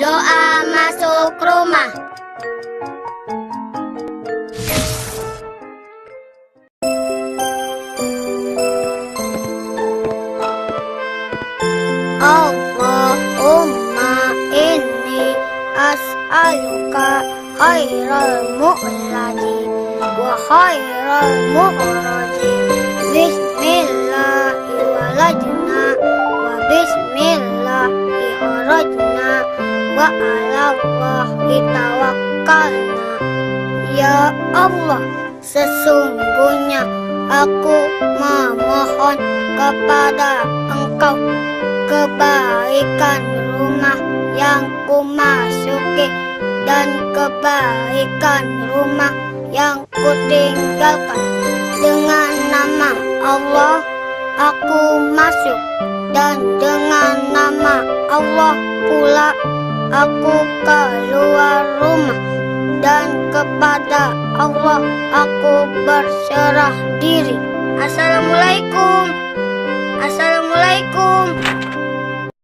Doa masuk rumah. Allahumma inni as'aluka khairal mu'ladi wa khairal mu'raji. Bismillahi walajna wa bismillahi kharajna wa ala Allahi tawakkalna. Ya Allah, sesungguhnya aku memohon kepada Engkau kebaikan rumah yang kumasuki dan kebaikan rumah yang kutinggalkan. Dengan nama Allah aku masuk, dan dengan nama Allah pula aku keluar rumah, dan kepada Allah aku berserah diri.